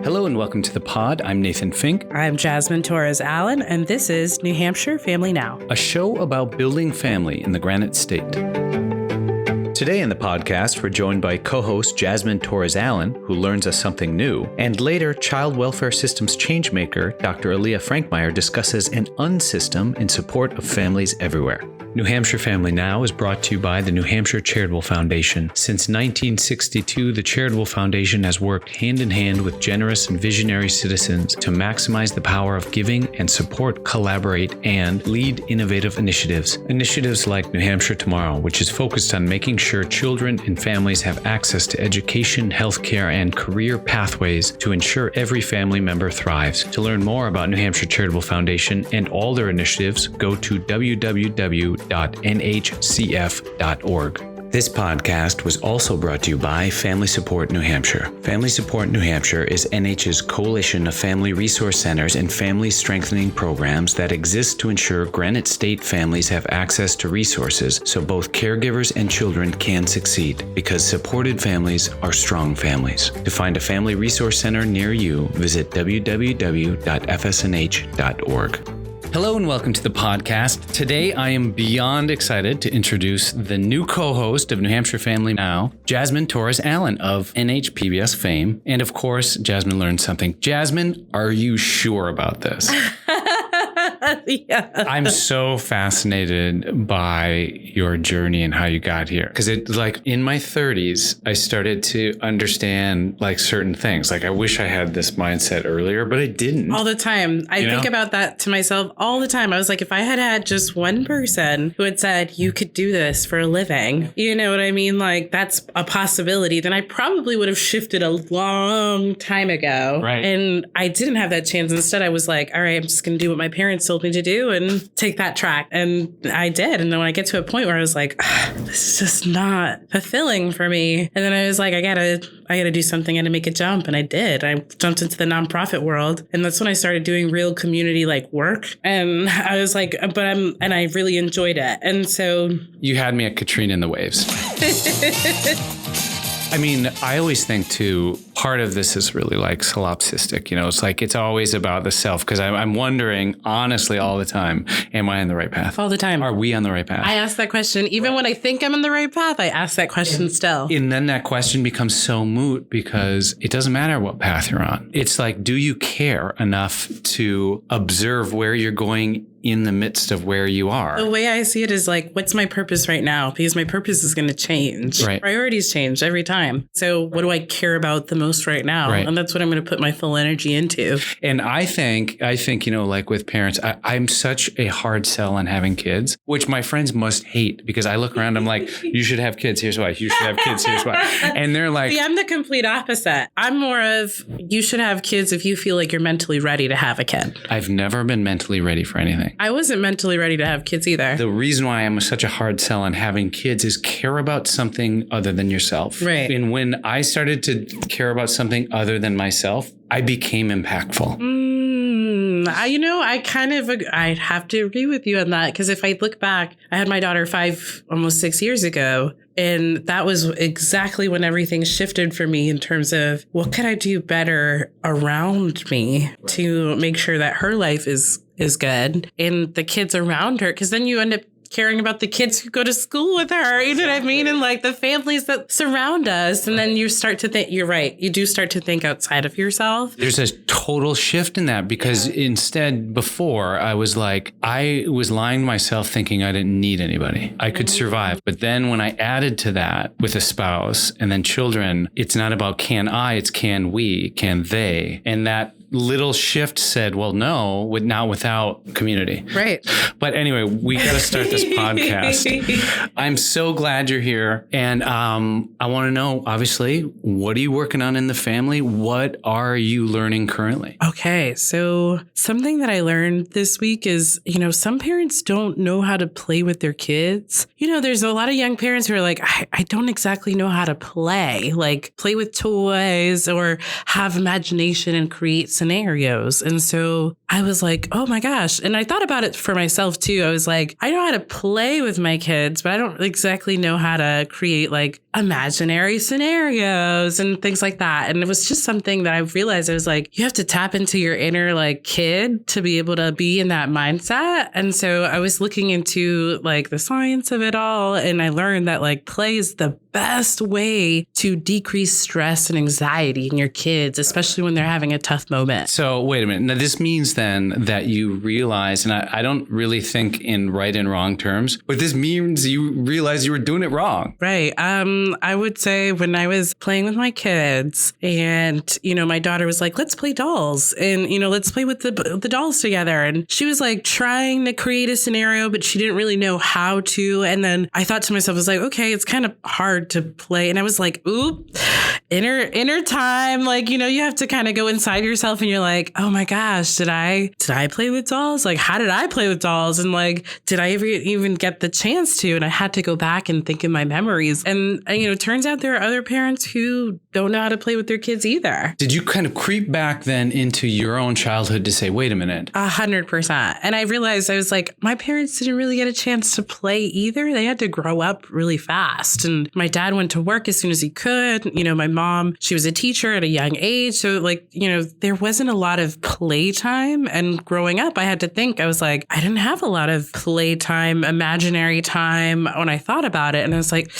Hello and welcome to the pod. I'm Nathan Fink. I'm Jasmine Torres Allen, and this is New Hampshire Family Now, a show about building family in the Granite State. Today in the podcast, we're joined by co-host Jasmine Torres Allen, who learns us something new, and later child welfare systems changemaker Dr. Amelia Franck Meyer discusses an Unsystem in support of families everywhere. New Hampshire Family Now is brought to you by the New Hampshire Charitable Foundation. Since 1962, the Charitable Foundation has worked hand in hand with generous and visionary citizens to maximize the power of giving and support, collaborate, and lead innovative initiatives. Initiatives like New Hampshire Tomorrow, which is focused on making sure children and families have access to education, healthcare, and career pathways to ensure every family member thrives. To learn more about New Hampshire Charitable Foundation and all their initiatives, go to www.nhcf.org. This podcast was also brought to you by Family Support New Hampshire. Family Support New Hampshire is NH's coalition of family resource centers and family strengthening programs that exist to ensure Granite State families have access to resources so both caregivers and children can succeed, because supported families are strong families. To find a family resource center near you, visit www.fsnh.org. Hello and welcome to the podcast. Today I am beyond excited to introduce the new co-host of New Hampshire Family Now, Jasmine Torres Allen of NHPBS fame. And of course, Jasmine learned something. Jasmine, are you sure about this? Yeah. I'm so fascinated by your journey and how you got here. Because in my 30s, I started to understand certain things. I wish I had this mindset earlier, but I didn't. All the time. I think about that to myself all the time. I was like, if I had had just one person who had said, you could do this for a living, you know what I mean? That's a possibility. Then I probably would have shifted a long time ago. Right. And I didn't have that chance. Instead, I was like, all right, I'm just going to do what my parents told me to do and take that track. And I did. And then when I get to a point where I was like, this is just not fulfilling for me. And then I was like, I gotta do something. I gotta make a jump. And I did. I jumped into the nonprofit world. And that's when I started doing real community work. And I was like, and I really enjoyed it. And so you had me at Katrina and the Waves. I mean, I always think too, part of this is really solipsistic. It's always about the self, because I'm wondering, honestly, all the time, am I on the right path? All the time. Are we on the right path? I ask that question. Even when I think I'm on the right path, I ask that question still. And then that question becomes so moot because it doesn't matter what path you're on. It's do you care enough to observe where you're going in the midst of where you are? The way I see it is what's my purpose right now? Because my purpose is going to change. Right. Priorities change every time. So what do I care about the most right now? Right. And that's what I'm going to put my full energy into. And I think, with parents, I'm such a hard sell on having kids, which my friends must hate, because I look around, I'm like, you should have kids. Here's why. You should have kids. Here's why. And they're like, see, I'm the complete opposite. I'm more of, you should have kids if you feel like you're mentally ready to have a kid. I've never been mentally ready for anything. I wasn't mentally ready to have kids either. The reason why I'm such a hard sell on having kids is care about something other than yourself. Right. And when I started to care about something other than myself, I became impactful. I'd have to agree with you on that, because if I look back, I had my daughter 6 years ago. And that was exactly when everything shifted for me in terms of what could I do better around me to make sure that her life is good and the kids around her. Because then you end up caring about the kids who go to school with her, you know what I mean? And the families that surround us. And then you start to think, you're right, you do start to think outside of yourself. There's a total shift in that, because instead before I was lying to myself thinking I didn't need anybody. I could survive. But then when I added to that with a spouse and then children, it's not about can I, it's can we, can they. And that little shift said, well, no, not without community. Right. But anyway, we got to start this podcast. I'm so glad you're here. And I want to know, obviously, what are you working on in the family? What are you learning currently? Okay. So something that I learned this week is, some parents don't know how to play with their kids. There's a lot of young parents who are like, I don't exactly know how to play with toys or have imagination and create scenarios. And so I was like, oh my gosh. And I thought about it for myself too. I was like, I know how to play with my kids, but I don't exactly know how to create imaginary scenarios and things like that. And it was just something that I realized I was like, you have to tap into your inner like kid to be able to be in that mindset. And so I was looking into like the science of it all. And I learned that like play is the best way to decrease stress and anxiety in your kids, especially when they're having a tough moment. So wait a minute. Now this means then that you realize, and I don't really think in right and wrong terms, but this means you realize you were doing it wrong. Right. I would say when I was playing with my kids and, my daughter was like, let's play dolls and, let's play with the dolls together. And she was like trying to create a scenario, but she didn't really know how to. And then I thought to myself, I was like, okay, it's kind of hard to play. And I was like, oop, inner time. Like, you have to kind of go inside yourself and you're like, oh my gosh, did I play with dolls? Like, how did I play with dolls? And like, did I ever even get the chance to? And I had to go back and think in my memories. And, it turns out there are other parents who don't know how to play with their kids either. Did you kind of creep back then into your own childhood to say, wait a minute? 100%. And I realized I was like, my parents didn't really get a chance to play either. They had to grow up really fast. And my dad went to work as soon as he could. My mom, she was a teacher at a young age. So like, there wasn't a lot of playtime. And growing up, I had to think, I was like, I didn't have a lot of playtime, imaginary time when I thought about it. And I was like,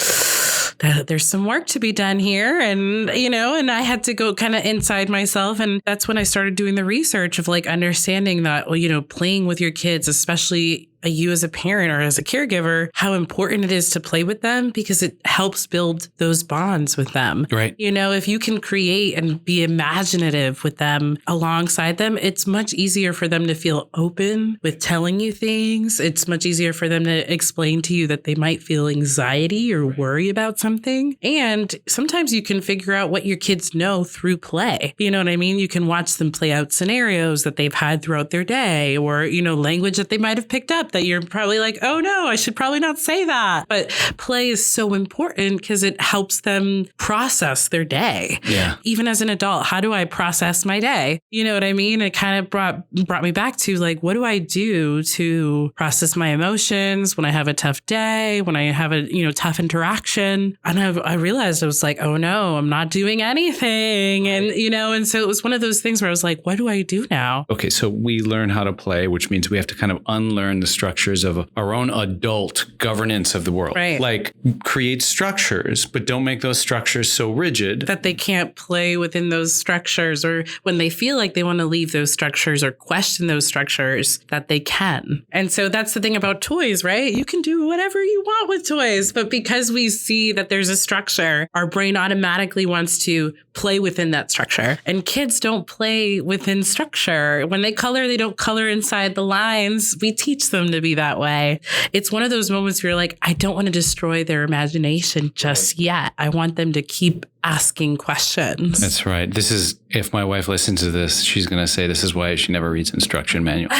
there's some work to be done here. And, and I had to go kind of inside myself. And that's when I started doing the research of like understanding that, playing with your kids, especially you as a parent or as a caregiver, how important it is to play with them because it helps build those bonds with them. Right. If you can create and be imaginative with them alongside them, it's much easier for them to feel open with telling you things. It's much easier for them to explain to you that they might feel anxiety or worry about something. And sometimes you can figure out what your kids know through play. You know what I mean? You can watch them play out scenarios that they've had throughout their day or, language that they might have picked up that you're probably like, oh no, I should probably not say that. But play is so important because it helps them process their day. Yeah. Even as an adult, how do I process my day? You know what I mean? It kind of brought me back to like, what do I do to process my emotions when I have a tough day, when I have a, tough interaction? And I realized I was like, oh no, I'm not doing anything. And, and so it was one of those things where I was like, what do I do now? Okay. So we learn how to play, which means we have to kind of unlearn the structures of our own adult governance of the world. Right. Like create structures, but don't make those structures so rigid that they can't play within those structures, or when they feel like they want to leave those structures or question those structures, that they can. And so that's the thing about toys, right? You can do whatever you want with toys, but because we see that there's a structure, our brain automatically wants to play within that structure. And kids don't play within structure. When they color, they don't color inside the lines. We teach them to be that way. It's one of those moments where you're like, I don't want to destroy their imagination just yet. I want them to keep asking questions. That's right. This is, if my wife listens to this, she's going to say this is why she never reads instruction manuals.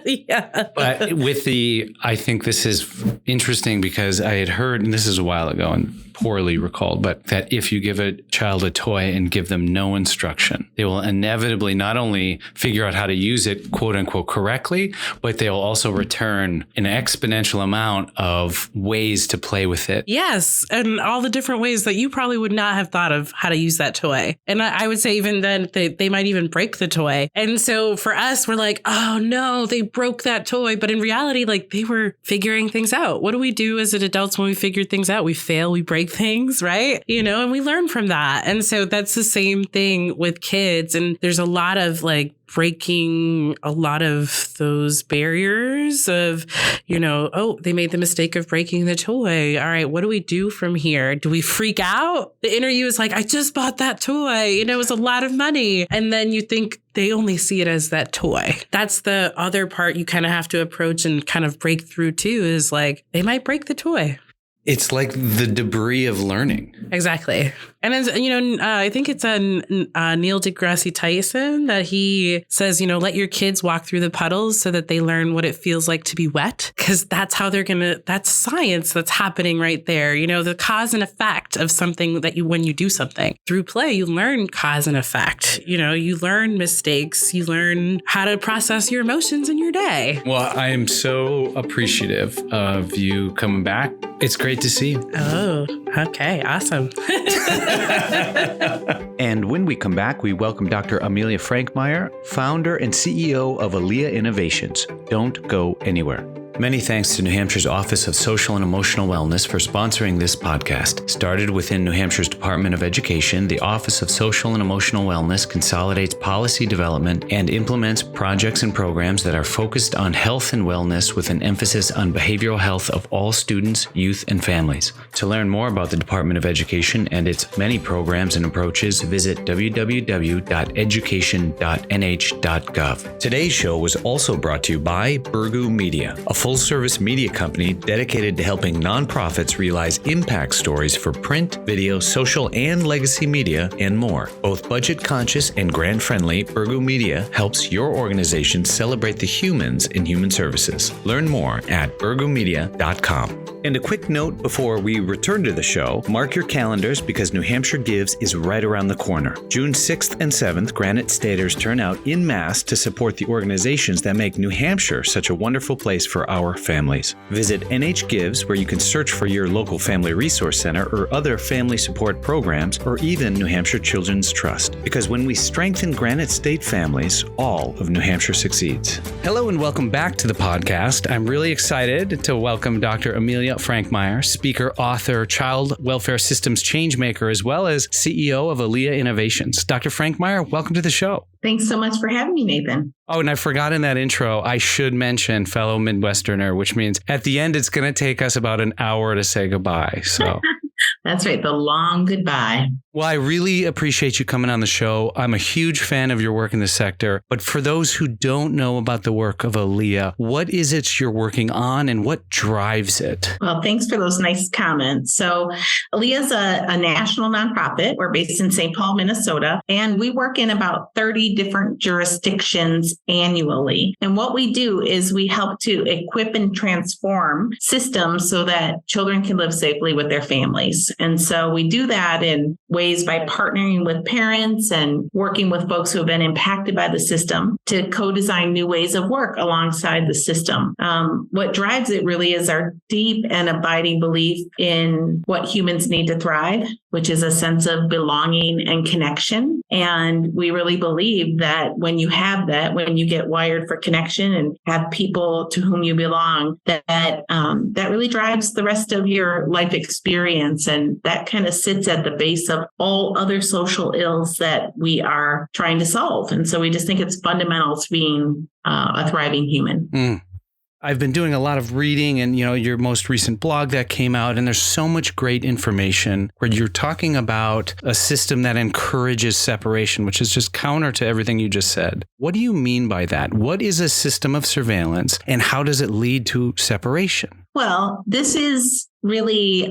Yeah. But I think this is interesting because I had heard, and this is a while ago and poorly recalled, but that if you give a child a toy and give them no instruction, they will inevitably not only figure out how to use it, quote unquote, correctly, but they'll also return an exponential amount of ways to play with it. Yes. And all the different ways that you probably would not have thought of how to use that toy. And I would say even then they might even break the toy. And so for us, we're like, oh no, they broke that toy. But in reality, like they were figuring things out. What do we do as adults when we figure things out? We fail, we break things, right? And we learn from that. And so that's the same thing with kids. And there's a lot of like breaking a lot of those barriers of, oh, they made the mistake of breaking the toy. All right, what do we do from here? Do we freak out? The inner you is like, I just bought that toy. It was a lot of money. And then you think they only see it as that toy. That's the other part you kind of have to approach and kind of break through too, is like, they might break the toy. It's like the debris of learning. Exactly. And as I think it's Neil deGrasse Tyson that he says, let your kids walk through the puddles so that they learn what it feels like to be wet. Because that's how that's science that's happening right there. The cause and effect of something that when you do something through play, you learn cause and effect. You learn mistakes. You learn how to process your emotions in your day. Well, I am so appreciative of you coming back. It's great to see you. Oh, Okay, awesome. And when we come back, we welcome Dr. Amelia Franck Meyer, founder and CEO of Alia Innovations. Don't go anywhere. Many thanks to New Hampshire's Office of Social and Emotional Wellness for sponsoring this podcast. Started within New Hampshire's Department of Education, the Office of Social and Emotional Wellness consolidates policy development and implements projects and programs that are focused on health and wellness with an emphasis on behavioral health of all students, youth, and families. To learn more about the Department of Education and its many programs and approaches, visit www.education.nh.gov. Today's show was also brought to you by Burgoo Media, a full-service media company dedicated to helping nonprofits realize impact stories for print, video, social, and legacy media, and more. Both budget-conscious and grant-friendly, Burgoo Media helps your organization celebrate the humans in human services. Learn more at burgoomedia.com. And a quick note before we return to the show, mark your calendars because New Hampshire Gives is right around the corner. June 6th and 7th, Granite Staters turn out en masse to support the organizations that make New Hampshire such a wonderful place for our families. Visit NH Gives, where you can search for your local family resource center or other family support programs, or even New Hampshire Children's Trust. Because when we strengthen Granite State families, all of New Hampshire succeeds. Hello and welcome back to the podcast. I'm really excited to welcome Dr. Amelia Franck Meyer, speaker, author, child welfare systems changemaker, as well as CEO of Alia Innovations. Dr. Franck Meyer, welcome to the show. Thanks so much for having me, Nathan. Oh, and I forgot in that intro, I should mention fellow Midwesterner, which means at the end, it's going to take us about an hour to say goodbye. So that's right. The long goodbye. Well, I really appreciate you coming on the show. I'm a huge fan of your work in the sector. But for those who don't know about the work of Alia, what is it you're working on and what drives it? Well, thanks for those nice comments. So Alia is a national nonprofit. We're based in St. Paul, Minnesota, and we work in about 30 different jurisdictions annually. And what we do is we help to equip and transform systems so that children can live safely with their families. And so we do that in ways by partnering with parents and working with folks who have been impacted by the system to co-design new ways of work alongside the system. What drives it really is our deep and abiding belief in what humans need to thrive, which is a sense of belonging and connection. And we really believe that when you have that, when you get wired for connection and have people to whom you belong, that really drives the rest of your life experience. And that kind of sits at the base of all other social ills that we are trying to solve. And so we just think it's fundamental to being a thriving human. I've been doing a lot of reading and, your most recent blog that came out, and there's so much great information where you're talking about a system that encourages separation, which is just counter to everything you just said. What do you mean by that? What is a system of surveillance and how does it lead to separation? Well, this is really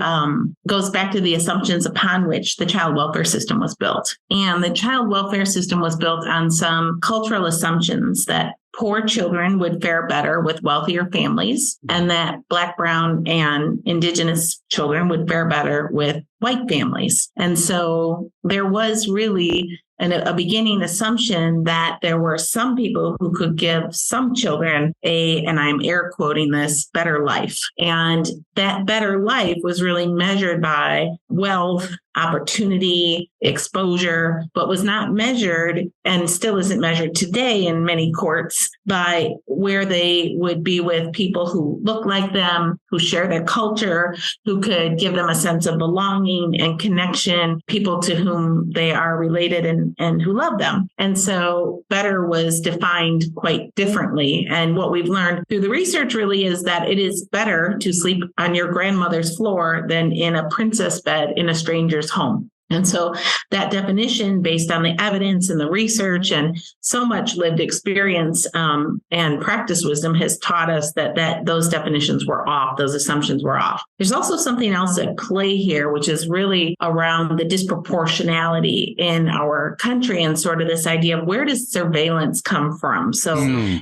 goes back to the assumptions upon which the child welfare system was built. And the child welfare system was built on some cultural assumptions that poor children would fare better with wealthier families, and that Black, Brown, and Indigenous children would fare better with white families. And so there was really a beginning assumption that there were some people who could give some children and I'm air quoting this, better life. And that better life was really measured by wealth, opportunity, exposure, but was not measured and still isn't measured today in many courts by where they would be with people who look like them, who share their culture, who could give them a sense of belonging and connection, people to whom they are related and who love them. And so better was defined quite differently. And what we've learned through the research really is that it is better to sleep on your grandmother's floor than in a princess bed in a stranger's home. And so that definition, based on the evidence and the research and so much lived experience and practice wisdom, has taught us that those definitions were off, those assumptions were off. There's also something else at play here, which is really around the disproportionality in our country and sort of this idea of where does surveillance come from? So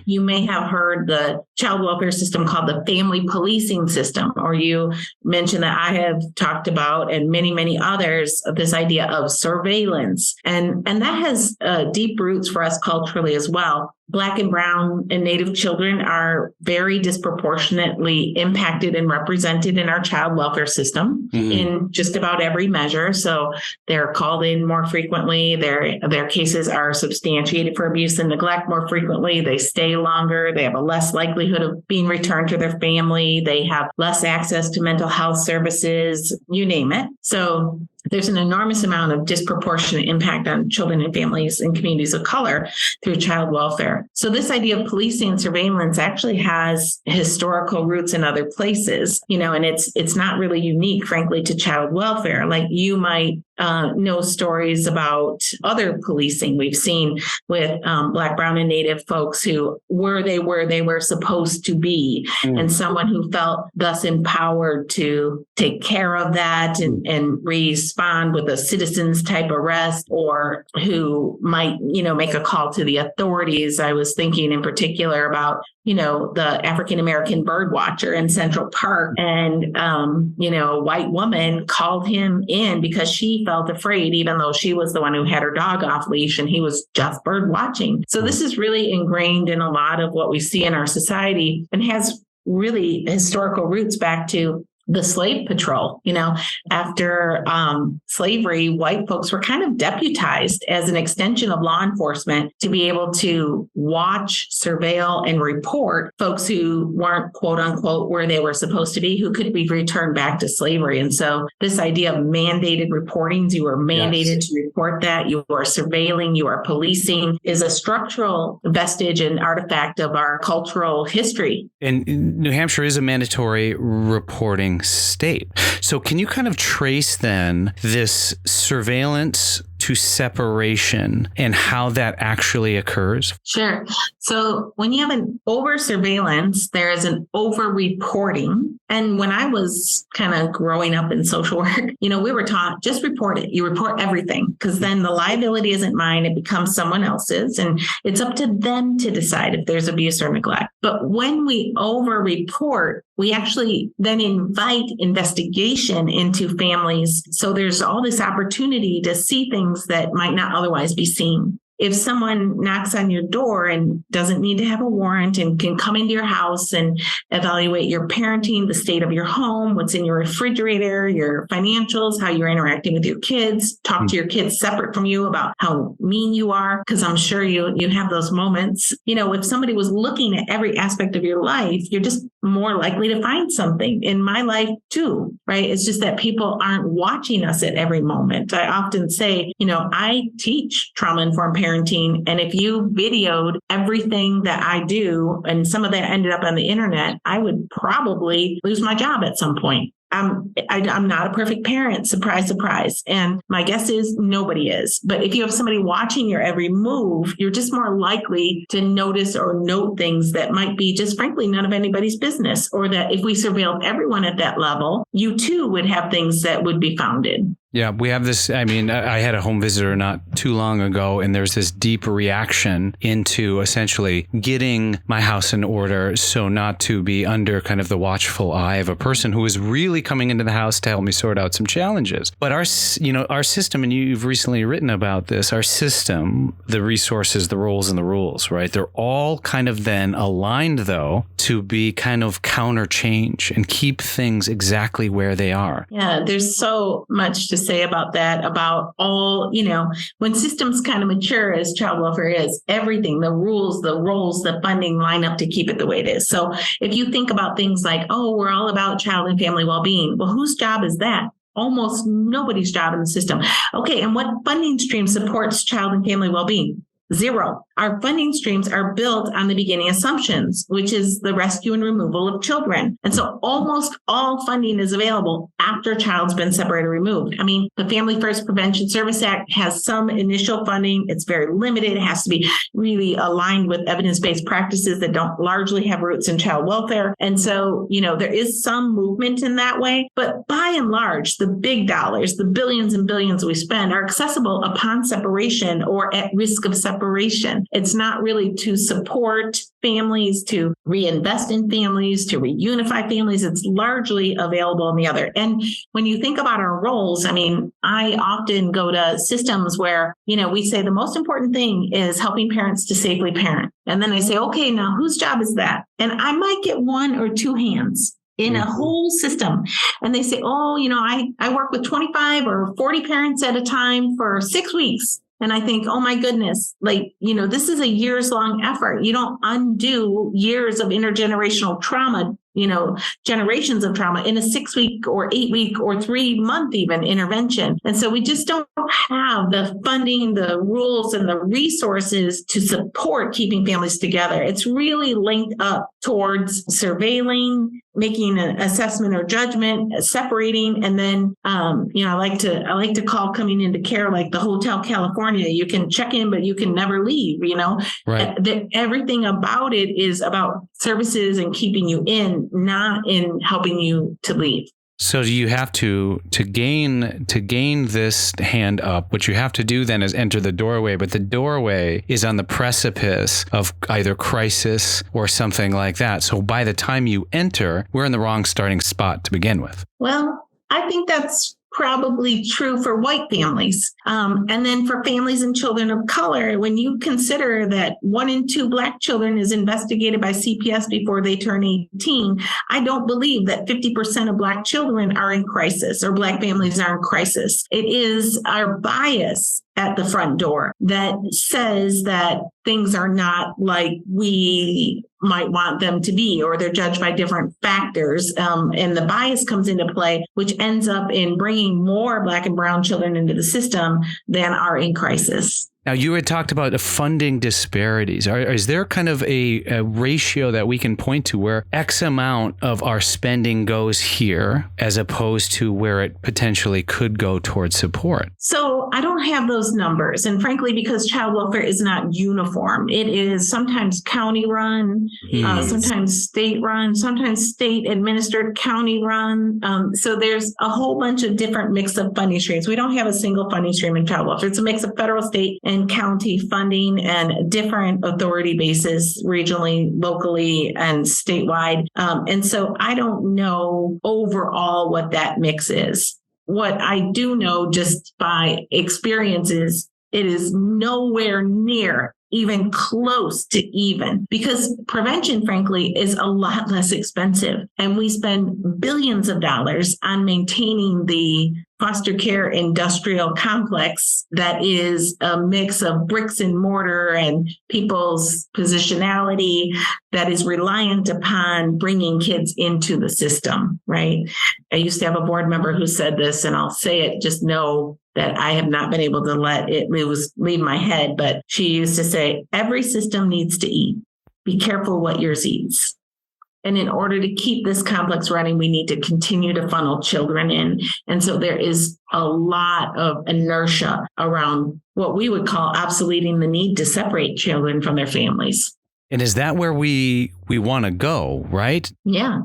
you may have heard the child welfare system called the family policing system, or you mentioned that I have talked about, and many, many others, this idea of surveillance. And that has deep roots for us culturally as well. Black and brown and Native children are very disproportionately impacted and represented in our child welfare system in just about every measure. So they're called in more frequently. Their cases are substantiated for abuse and neglect more frequently. They stay longer. They have a less likelihood of being returned to their family. They have less access to mental health services, you name it. So there's an enormous amount of disproportionate impact on children and families and communities of color through child welfare. So this idea of policing and surveillance actually has historical roots in other places, and it's not really unique, frankly, to child welfare. Like you might know stories about other policing we've seen with Black, brown, and Native folks who they were supposed to be, and someone who felt thus empowered to take care of that and respond with a citizen's type arrest, or who might, make a call to the authorities. I was thinking in particular about, the African-American bird watcher in Central Park, and, a white woman called him in because she felt afraid, even though she was the one who had her dog off leash and he was just bird watching. So this is really ingrained in a lot of what we see in our society and has really historical roots back to the slave patrol. After slavery, white folks were kind of deputized as an extension of law enforcement to be able to watch, surveil, and report folks who weren't, quote unquote, where they were supposed to be, who could be returned back to slavery. And so this idea of mandated reportings, you are mandated to report that, you are surveilling, you are policing, is a structural vestige and artifact of our cultural history. And New Hampshire is a mandatory reporting state. So can you kind of trace then this surveillance to separation and how that actually occurs? Sure. So when you have an over surveillance, there is an over reporting. And when I was kind of growing up in social work, we were taught just report it. You report everything, because then the liability isn't mine. It becomes someone else's. And it's up to them to decide if there's abuse or neglect. But when we over report, we actually then invite investigation into families. So there's all this opportunity to see things that might not otherwise be seen. If someone knocks on your door and doesn't need to have a warrant and can come into your house and evaluate your parenting, the state of your home, what's in your refrigerator, your financials, how you're interacting with your kids, talk to your kids separate from you about how mean you are, because I'm sure you have those moments. If somebody was looking at every aspect of your life, you're just more likely to find something. In my life too, right? It's just that people aren't watching us at every moment. I often say, I teach trauma-informed parenting. And if you videoed everything that I do, and some of that ended up on the internet, I would probably lose my job at some point. I'm not a perfect parent. Surprise, surprise. And my guess is nobody is. But if you have somebody watching your every move, you're just more likely to notice or note things that might be just frankly none of anybody's business. Or that if we surveilled everyone at that level, you too would have things that would be founded. Yeah, we have this. I had a home visitor not too long ago, and there's this deep reaction into essentially getting my house in order so not to be under kind of the watchful eye of a person who is really coming into the house to help me sort out some challenges. But our system, and you've recently written about this, our system, the resources, the roles, and the rules, right? They're all kind of then aligned, though, to be kind of counter change and keep things exactly where they are. Yeah, there's so much to say about that, about all, when systems kind of mature as child welfare is, everything, the rules, the roles, the funding line up to keep it the way it is. So if you think about things like, we're all about child and family well-being, well, whose job is that? Almost nobody's job in the system. Okay, and what funding stream supports child and family well-being? Zero. Our funding streams are built on the beginning assumptions, which is the rescue and removal of children. And so almost all funding is available after a child's been separated or removed. I mean, the Family First Prevention Service Act has some initial funding. It's very limited. It has to be really aligned with evidence-based practices that don't largely have roots in child welfare. And so, there is some movement in that way. But by and large, the big dollars, the billions and billions we spend are accessible upon separation or at risk of separation. It's not really to support families, to reinvest in families, to reunify families. It's largely available in the other. And when you think about our roles, I mean, I often go to systems where, we say the most important thing is helping parents to safely parent. And then I say, okay, now whose job is that? And I might get one or two hands in a whole system. And they say, I work with 25 or 40 parents at a time for 6 weeks. And I think, oh my goodness, this is a years long effort. You don't undo years of intergenerational trauma, generations of trauma in a 6 week or 8 week or 3 month even intervention. And so we just don't have the funding, the rules, and the resources to support keeping families together. It's really linked up towards surveilling, making an assessment or judgment, separating, and then I like to call coming into care like the Hotel California. You can check in, but you can never leave. Right. Everything about it is about services and keeping you in, not in helping you to leave. So you have to gain this hand up. What you have to do then is enter the doorway, but the doorway is on the precipice of either crisis or something like that. So by the time you enter, we're in the wrong starting spot to begin with. Well, I think that's probably true for white families. And then for families and children of color, when you consider that 1 in 2 Black children is investigated by CPS before they turn 18, I don't believe that 50% of Black children are in crisis or Black families are in crisis. It is our bias at the front door that says that things are not like we might want them to be, or they're judged by different factors. And the bias comes into play, which ends up in bringing more Black and brown children into the system than are in crisis. Now, you had talked about the funding disparities. Is there kind of a ratio that we can point to where X amount of our spending goes here as opposed to where it potentially could go towards support? So I don't have those numbers. And frankly, because child welfare is not uniform, it is sometimes county run, sometimes state run, sometimes state administered, county run. So there's a whole bunch of different mix of funding streams. We don't have a single funding stream in child welfare. It's a mix of federal, state, and county funding and different authority bases regionally, locally, and statewide. And so I don't know overall what that mix is. What I do know just by experience is it is nowhere near even close to even, because prevention, frankly, is a lot less expensive. And we spend billions of dollars on maintaining the foster care industrial complex that is a mix of bricks and mortar and people's positionality that is reliant upon bringing kids into the system, right? I used to have a board member who said this, and I'll say it, just know that I have not been able to let it leave my head. But she used to say, every system needs to eat. Be careful what yours eats. And in order to keep this complex running, we need to continue to funnel children in. And so there is a lot of inertia around what we would call obsoleting the need to separate children from their families. And is that where we want to go, right? Yeah.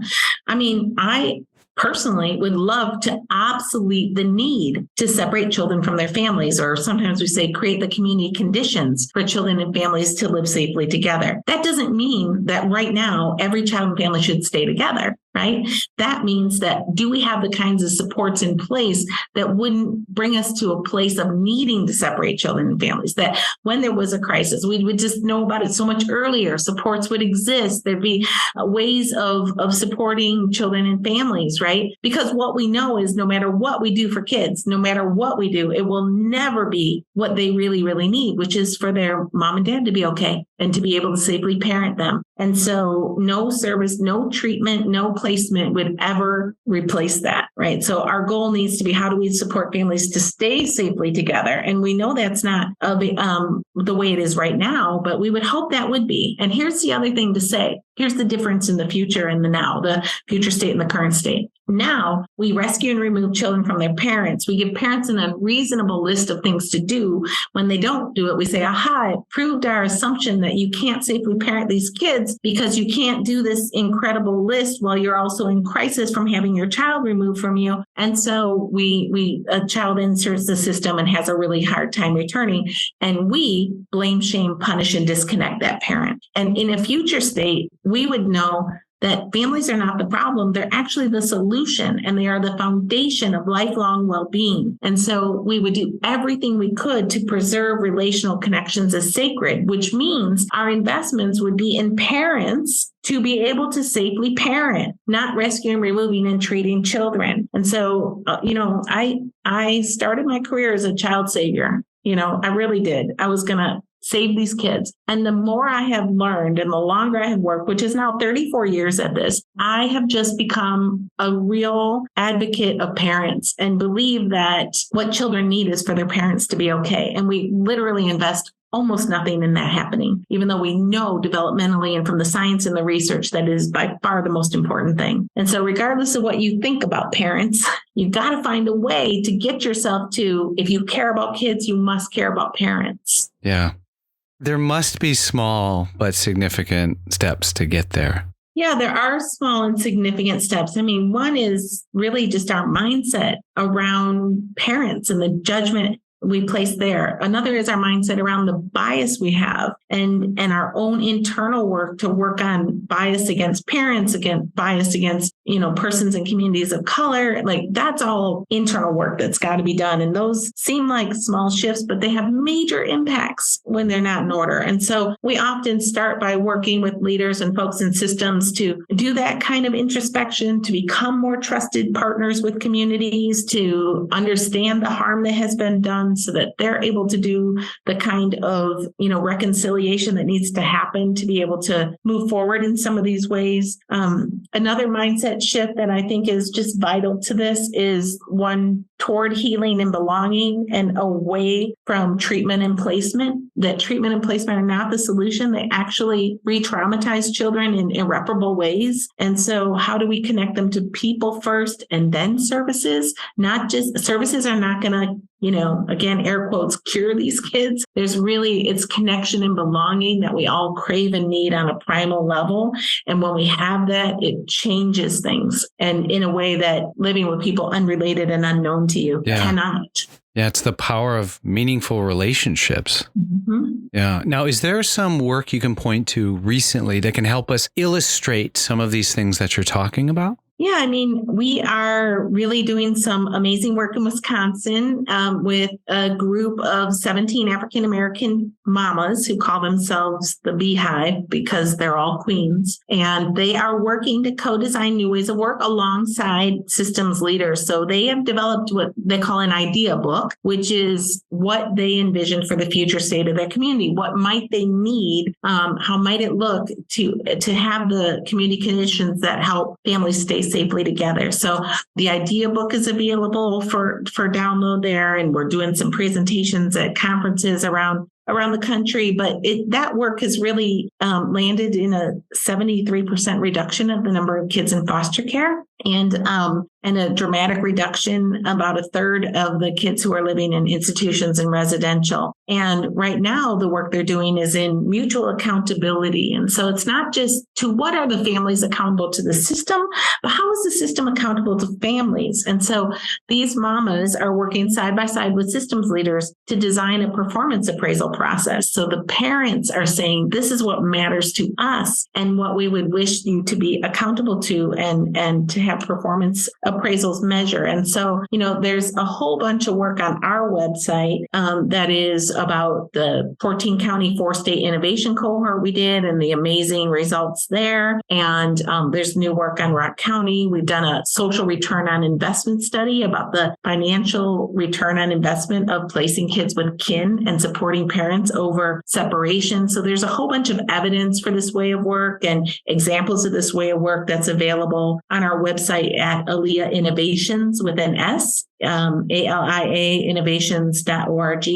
I mean, I personally would love to obsolete the need to separate children from their families, or sometimes we say create the community conditions for children and families to live safely together. That doesn't mean that right now every child and family should stay together, right? That means that do we have the kinds of supports in place that wouldn't bring us to a place of needing to separate children and families, that when there was a crisis, we would just know about it so much earlier. Supports would exist. There'd be ways of supporting children and families, right? Because what we know is no matter what we do for kids, no matter what we do, it will never be what they really, really need, which is for their mom and dad to be okay and to be able to safely parent them. And so no service, no treatment, no placement would ever replace that, right? So our goal needs to be, how do we support families to stay safely together? And we know that's not the way it is right now, but we would hope that would be. And here's the other thing to say. Here's the difference in the future and the now, the future state and the current state. Now we rescue and remove children from their parents. We give parents an unreasonable list of things to do. When they don't do it, we say, aha, it proved our assumption that you can't safely parent these kids because you can't do this incredible list while you're also in crisis from having your child removed from you. And so a child inserts the system and has a really hard time returning. And we blame, shame, punish, and disconnect that parent. And in a future state, we would know that families are not the problem. They're actually the solution, and they are the foundation of lifelong well-being. And so we would do everything we could to preserve relational connections as sacred, which means our investments would be in parents to be able to safely parent, not rescuing, removing, and treating children. And so, I started my career as a child savior. I really did. I was going to save these kids. And the more I have learned and the longer I have worked, which is now 34 years at this, I have just become a real advocate of parents and believe that what children need is for their parents to be okay. And we literally invest almost nothing in that happening, even though we know developmentally and from the science and the research that is by far the most important thing. And so regardless of what you think about parents, you've got to find a way to get yourself to, if you care about kids, you must care about parents. Yeah. There must be small but significant steps to get there. Yeah, there are small and significant steps. I mean, one is really just our mindset around parents and the judgment we place there. Another is our mindset around the bias we have and our own internal work to work on bias against parents, bias against, persons and communities of color. Like that's all internal work that's got to be done. And those seem like small shifts, but they have major impacts when they're not in order. And so we often start by working with leaders and folks in systems to do that kind of introspection, to become more trusted partners with communities, to understand the harm that has been done, so that they're able to do the kind of, reconciliation that needs to happen to be able to move forward in some of these ways. Another mindset shift that I think is just vital to this is one toward healing and belonging and away from treatment and placement. That treatment and placement are not the solution. They actually re-traumatize children in irreparable ways. And so how do we connect them to people first and then services? Not just services are not going to, again, air quotes, cure these kids. It's connection and belonging that we all crave and need on a primal level. And when we have that, it changes things. And in a way that living with people unrelated and unknown to you cannot. Yeah, it's the power of meaningful relationships. Mm-hmm. Yeah. Now, is there some work you can point to recently that can help us illustrate some of these things that you're talking about? Yeah, I mean, we are really doing some amazing work in Wisconsin with a group of 17 African-American mamas who call themselves the Beehive because they're all queens. And they are working to co-design new ways of work alongside systems leaders. So they have developed what they call an idea book, which is what they envision for the future state of their community. What might they need? How might it look to have the community conditions that help families stay safely together? So the idea book is available for download there, and we're doing some presentations at conferences around the country, but that work has really landed in a 73% reduction of the number of kids in foster care and a dramatic reduction, about a third of the kids who are living in institutions and residential. And right now, the work they're doing is in mutual accountability. And so it's not just to what are the families accountable to the system, but how is the system accountable to families? And so these mamas are working side by side with systems leaders to design a performance appraisal process. So the parents are saying, this is what matters to us and what we would wish you to be accountable to and to have performance appraisals measure. And so, there's a whole bunch of work on our website that is about the 14 county, 4-state innovation cohort we did and the amazing results there. And there's new work on Rock County. We've done a social return on investment study about the financial return on investment of placing kids with kin and supporting parents over separation. So there's a whole bunch of evidence for this way of work and examples of this way of work that's available on our website at Alia Innovations with an S. aliainnovations.org.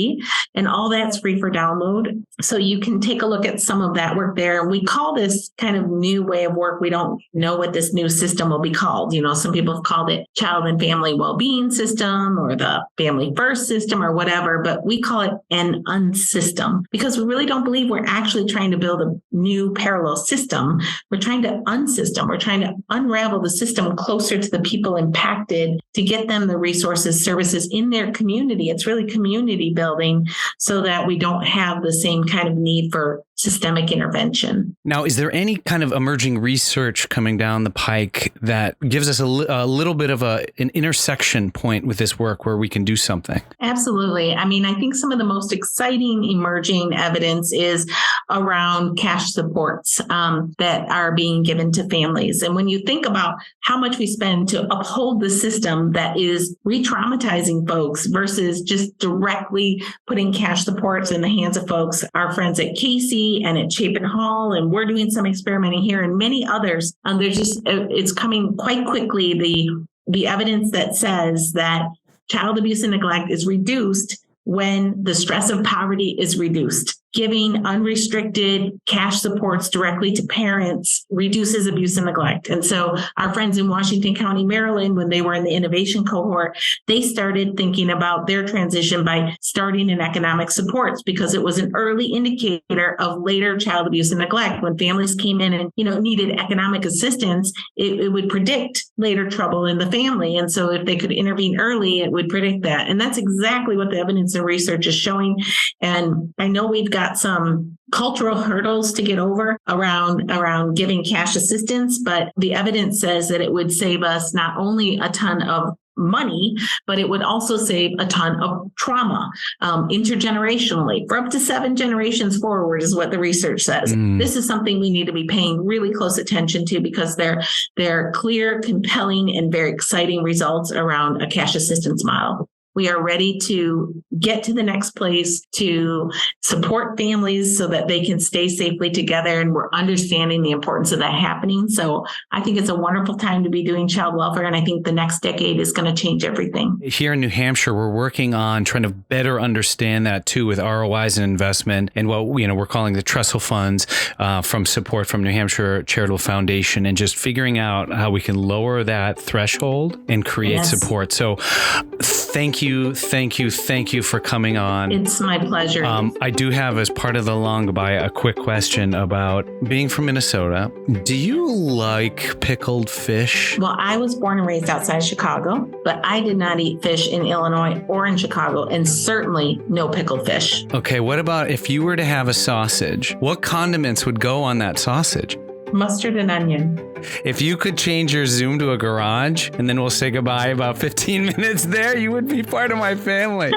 And all that's free for download. So you can take a look at some of that work there. And we call this kind of new way of work. We don't know what this new system will be called. Some people have called it Child and Family Wellbeing System or the Family First System or whatever, but we call it an Unsystem because we really don't believe we're actually trying to build a new parallel system. We're trying to unsystem. We're trying to unravel the system closer to the people impacted to get them the resources, services in their community. It's really community building so that we don't have the same kind of need for systemic intervention. Now, is there any kind of emerging research coming down the pike that gives us a little bit of an intersection point with this work where we can do something? Absolutely. I think some of the most exciting emerging evidence is around cash supports that are being given to families. And when you think about how much we spend to uphold the system that is re-traumatizing folks versus just directly putting cash supports in the hands of folks, our friends at Casey and at Chapin Hall, and we're doing some experimenting here and many others. It's coming quite quickly. The evidence that says that child abuse and neglect is reduced when the stress of poverty is reduced. Giving unrestricted cash supports directly to parents reduces abuse and neglect. And so our friends in Washington County, Maryland, when they were in the innovation cohort, they started thinking about their transition by starting in economic supports because it was an early indicator of later child abuse and neglect. When families came in and, needed economic assistance, it would predict later trouble in the family. And so if they could intervene early, it would predict that. And that's exactly what the evidence and research is showing. And I know we've got some cultural hurdles to get over around giving cash assistance, but the evidence says that it would save us not only a ton of money, but it would also save a ton of trauma intergenerationally for up to 7 generations forward is what the research says. This is something we need to be paying really close attention to because they're clear, compelling, and very exciting results around a cash assistance model. We are ready to get to the next place to support families so that they can stay safely together. And we're understanding the importance of that happening. So I think it's a wonderful time to be doing child welfare. And I think the next decade is going to change everything. Here in New Hampshire, we're working on trying to better understand that too with ROIs and investment and what we're calling the trestle funds from support from New Hampshire Charitable Foundation and just figuring out how we can lower that threshold and create support. So thank you for coming on. It's my pleasure. I do have, as part of the long goodbye, a quick question about being from Minnesota. Do you like pickled fish? Well, I was born and raised outside Chicago, but I did not eat fish in Illinois or in Chicago, and certainly no pickled fish. Okay, what about if you were to have a sausage? What condiments would go on that sausage? Mustard and onion. If you could change your Zoom to a garage, and then we'll say goodbye about 15 minutes there, you would be part of my family.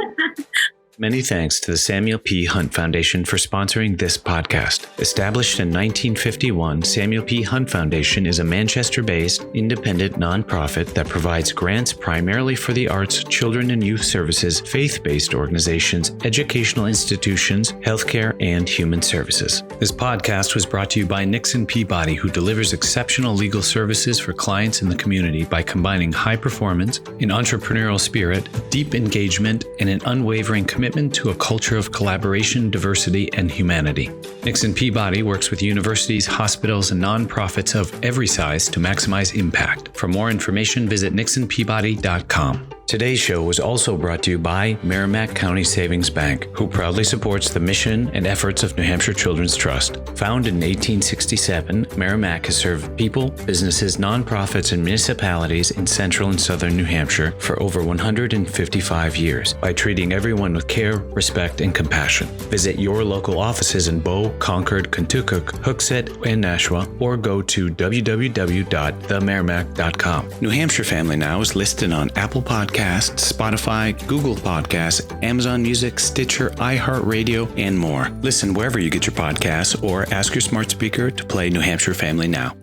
Many thanks to the Samuel P. Hunt Foundation for sponsoring this podcast. Established in 1951, Samuel P. Hunt Foundation is a Manchester-based, independent nonprofit that provides grants primarily for the arts, children and youth services, faith-based organizations, educational institutions, healthcare, and human services. This podcast was brought to you by Nixon Peabody, who delivers exceptional legal services for clients in the community by combining high performance, an entrepreneurial spirit, deep engagement, and an unwavering commitment to a culture of collaboration, diversity, and humanity. Nixon Peabody works with universities, hospitals, and nonprofits of every size to maximize impact. For more information, visit nixonpeabody.com. Today's show was also brought to you by Merrimack County Savings Bank, who proudly supports the mission and efforts of New Hampshire Children's Trust. Founded in 1867, Merrimack has served people, businesses, nonprofits, and municipalities in central and southern New Hampshire for over 155 years by treating everyone with care, respect, and compassion. Visit your local offices in Bow, Concord, Kentucky, Hooksett, and Nashua, or go to www.themerrimack.com. New Hampshire Family Now is listed on Apple Podcasts, Spotify, Google Podcasts, Amazon Music, Stitcher, iHeartRadio, and more. Listen wherever you get your podcasts or ask your smart speaker to play New Hampshire Family Now.